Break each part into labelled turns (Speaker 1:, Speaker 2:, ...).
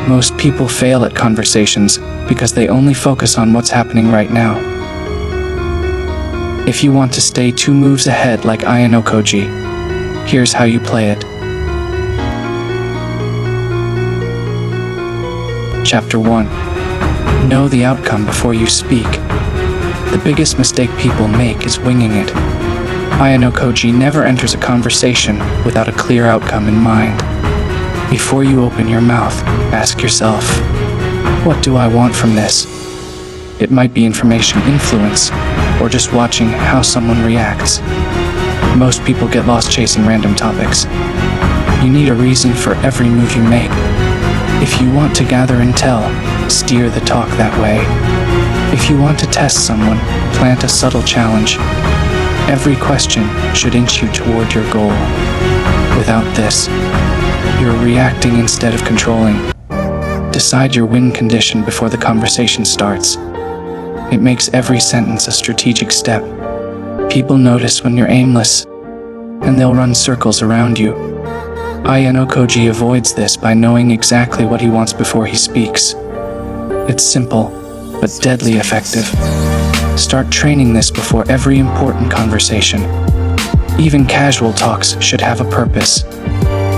Speaker 1: Most people fail at conversations because they only focus on what's happening right now. If you want to stay 2 moves ahead like Ayanokoji, here's how you play it. Chapter 1. Know the outcome before you speak. The biggest mistake people make is winging it. Ayanokoji never enters a conversation without a clear outcome in mind. Before you open your mouth, ask yourself, what do I want from this? It might be information influence, or just watching how someone reacts. Most people get lost chasing random topics. You need a reason for every move you make. If you want to gather intel, steer the talk that way. If you want to test someone, plant a subtle challenge. Every question should inch you toward your goal. Without this, you're reacting instead of controlling. Decide your win condition before the conversation starts. It makes every sentence a strategic step. People notice when you're aimless, and they'll run circles around you. Ayanokoji avoids this by knowing exactly what he wants before he speaks. It's simple, but deadly effective. Start training this before every important conversation. Even casual talks should have a purpose.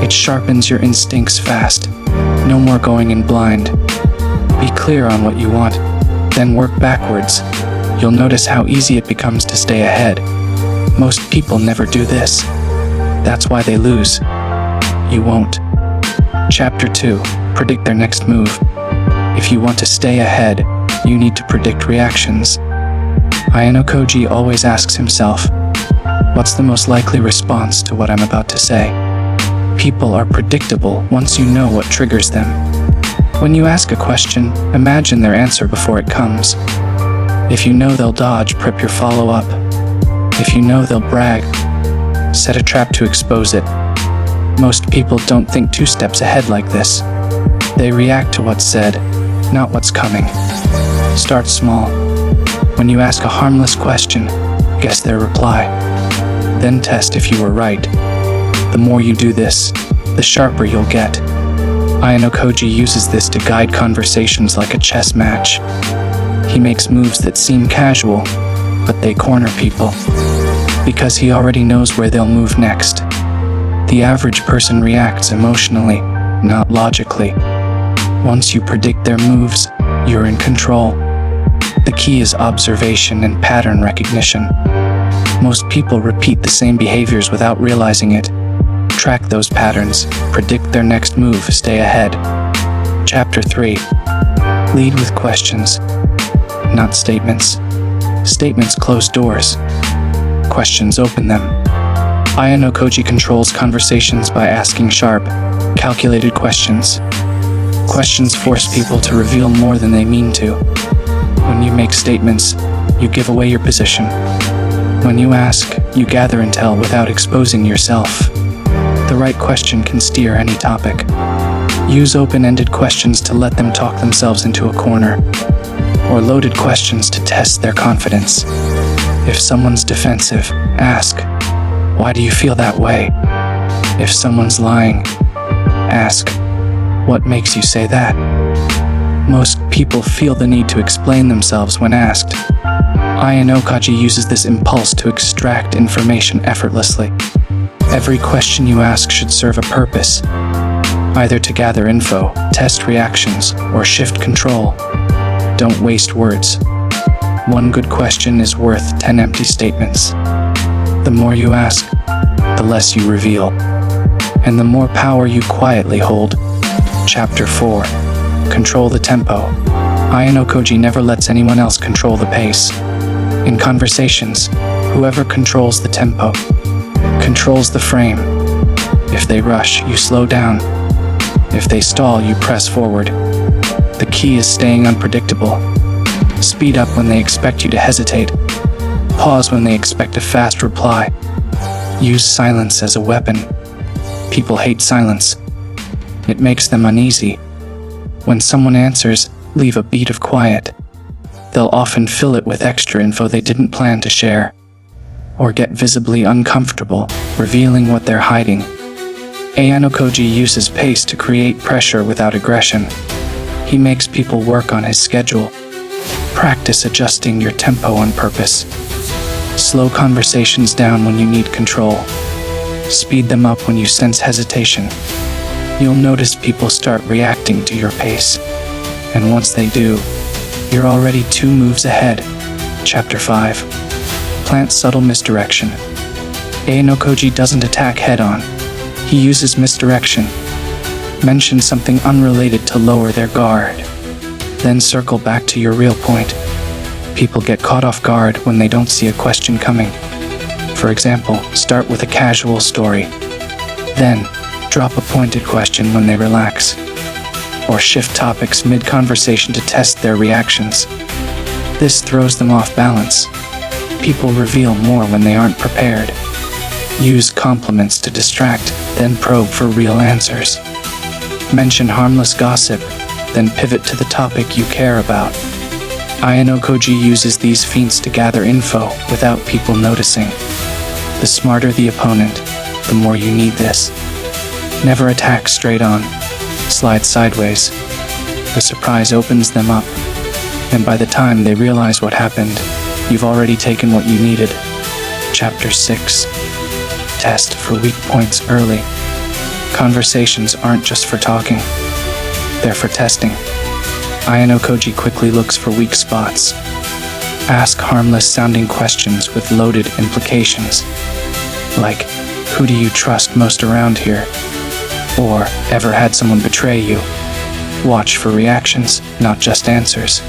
Speaker 1: It sharpens your instincts fast. No more going in blind. Be clear on what you want, then work backwards. You'll notice how easy it becomes to stay ahead. Most people never do this. That's why they lose. You won't. Chapter 2. Predict their next move. If you want to stay ahead, you need to predict reactions. Ayanokoji always asks himself, what's the most likely response to what I'm about to say? People are predictable once you know what triggers them. When you ask a question, imagine their answer before it comes. If you know they'll dodge, prep your follow-up. If you know they'll brag, set a trap to expose it. Most people don't think 2 steps ahead like this. They react to what's said, not what's coming. Start small. When you ask a harmless question, guess their reply. Then test if you were right. The more you do this, the sharper you'll get. Ayanokoji uses this to guide conversations like a chess match. He makes moves that seem casual, but they corner people, because he already knows where they'll move next. The average person reacts emotionally, not logically. Once you predict their moves, you're in control. The key is observation and pattern recognition. Most people repeat the same behaviors without realizing it. Track those patterns, predict their next move, stay ahead. Chapter 3. Lead with questions, not statements. Statements close doors. Questions open them. Ayanokoji controls conversations by asking sharp, calculated questions. Questions force people to reveal more than they mean to. When you make statements, you give away your position. When you ask, you gather intel without exposing yourself. The right question can steer any topic. Use open-ended questions to let them talk themselves into a corner, or loaded questions to test their confidence. If someone's defensive, ask, why do you feel that way? If someone's lying, ask, what makes you say that? Most people feel the need to explain themselves when asked. Ayanokoji uses this impulse to extract information effortlessly. Every question you ask should serve a purpose, either to gather info, test reactions, or shift control. Don't waste words. 1 good question is worth 10 empty statements. The more you ask, the less you reveal, and the more power you quietly hold. Chapter 4. Control the tempo. Ayanokoji never lets anyone else control the pace. In conversations, whoever controls the tempo controls the frame. If they rush, you slow down. If they stall, you press forward. The key is staying unpredictable. Speed up when they expect you to hesitate. Pause when they expect a fast reply. Use silence as a weapon. People hate silence. It makes them uneasy. When someone answers, leave a beat of quiet. They'll often fill it with extra info they didn't plan to share, or get visibly uncomfortable, revealing what they're hiding. Ayanokoji uses pace to create pressure without aggression. He makes people work on his schedule. Practice adjusting your tempo on purpose. Slow conversations down when you need control. Speed them up when you sense hesitation. You'll notice people start reacting to your pace. And once they do, you're already 2 moves ahead. Chapter 5. Plant subtle misdirection. Ayanokoji doesn't attack head-on. He uses misdirection. Mention something unrelated to lower their guard. Then circle back to your real point. People get caught off guard when they don't see a question coming. For example, start with a casual story. Then, drop a pointed question when they relax. Or shift topics mid-conversation to test their reactions. This throws them off balance. People reveal more when they aren't prepared. Use compliments to distract, then probe for real answers. Mention harmless gossip, then pivot to the topic you care about. Ayanokoji uses these feints to gather info without people noticing. The smarter the opponent, the more you need this. Never attack straight on. Slide sideways. The surprise opens them up, and by the time they realize what happened, you've already taken what you needed. Chapter 6. Test for weak points early. Conversations aren't just for talking. They're for testing. Ayanokoji quickly looks for weak spots. Ask harmless-sounding questions with loaded implications. Like, who do you trust most around here? Or, ever had someone betray you? Watch for reactions, not just answers.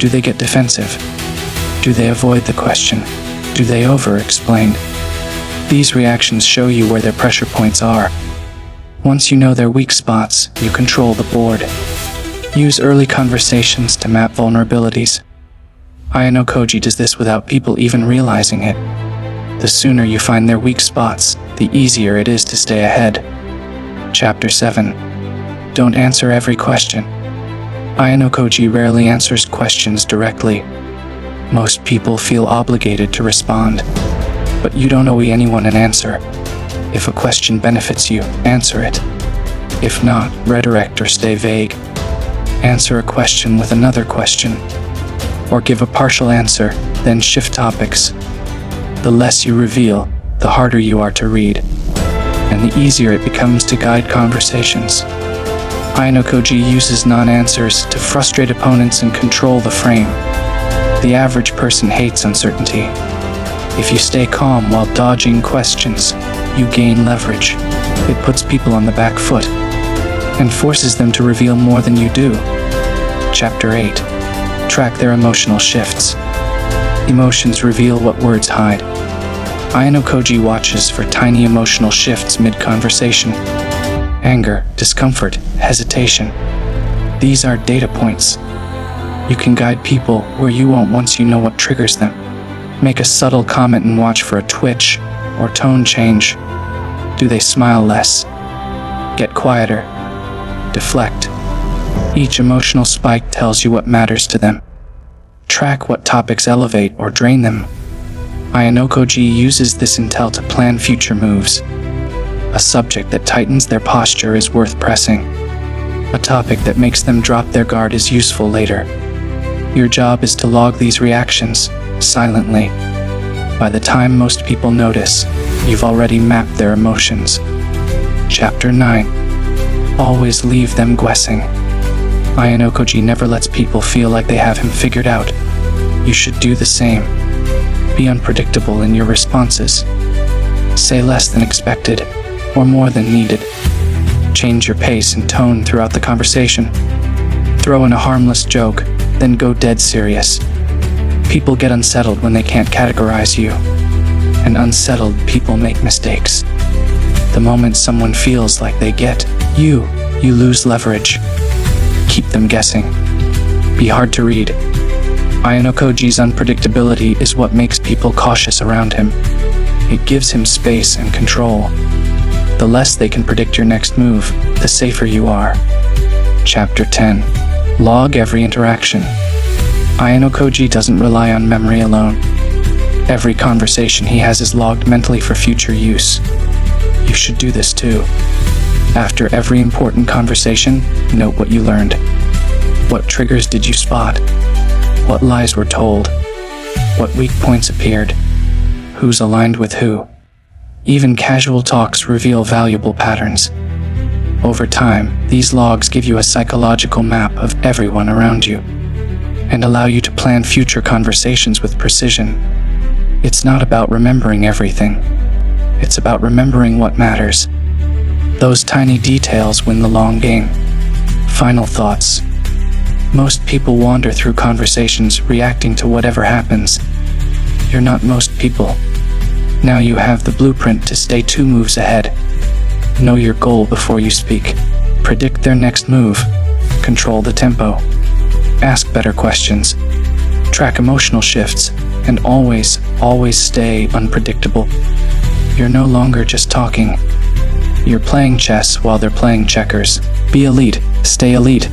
Speaker 1: Do they get defensive? Do they avoid the question? Do they over-explain? These reactions show you where their pressure points are. Once you know their weak spots, you control the board. Use early conversations to map vulnerabilities. Ayanokoji does this without people even realizing it. The sooner you find their weak spots, the easier it is to stay ahead. Chapter 7. Don't answer every question. Ayanokoji rarely answers questions directly. Most people feel obligated to respond, but you don't owe anyone an answer. If a question benefits you, answer it. If not, redirect or stay vague. Answer a question with another question, or give a partial answer, then shift topics. The less you reveal, the harder you are to read, and the easier it becomes to guide conversations. Ayanokoji uses non-answers to frustrate opponents and control the frame. The average person hates uncertainty. If you stay calm while dodging questions, you gain leverage. It puts people on the back foot and forces them to reveal more than you do. Chapter 8. Track their emotional shifts. Emotions reveal what words hide. Ayanokoji watches for tiny emotional shifts mid-conversation. Anger, discomfort, hesitation. These are data points. You can guide people where you won't once you know what triggers them. Make a subtle comment and watch for a twitch or tone change. Do they smile less? Get quieter? Deflect? Each emotional spike tells you what matters to them. Track what topics elevate or drain them. Ayanokoji uses this intel to plan future moves. A subject that tightens their posture is worth pressing. A topic that makes them drop their guard is useful later. Your job is to log these reactions, silently. By the time most people notice, you've already mapped their emotions. Chapter 9. Always leave them guessing. Ayanokoji never lets people feel like they have him figured out. You should do the same. Be unpredictable in your responses. Say less than expected, or more than needed. Change your pace and tone throughout the conversation. Throw in a harmless joke, then go dead serious. People get unsettled when they can't categorize you. And unsettled people make mistakes. The moment someone feels like they get you lose leverage. Keep them guessing. Be hard to read. Ayanokoji's unpredictability is what makes people cautious around him. It gives him space and control. The less they can predict your next move, the safer you are. Chapter 10. Log every interaction. Ayanokoji doesn't rely on memory alone. Every conversation he has is logged mentally for future use. You should do this too. After every important conversation, note what you learned. What triggers did you spot? What lies were told? What weak points appeared? Who's aligned with who? Even casual talks reveal valuable patterns. Over time, these logs give you a psychological map of everyone around you and allow you to plan future conversations with precision. It's not about remembering everything. It's about remembering what matters. Those tiny details win the long game. Final thoughts. Most people wander through conversations reacting to whatever happens. You're not most people. Now you have the blueprint to stay 2 moves ahead. Know your goal before you speak. Predict their next move. Control the tempo. Ask better questions. Track emotional shifts. And always stay unpredictable. You're no longer just talking. You're playing chess while they're playing checkers. Be elite. Stay elite.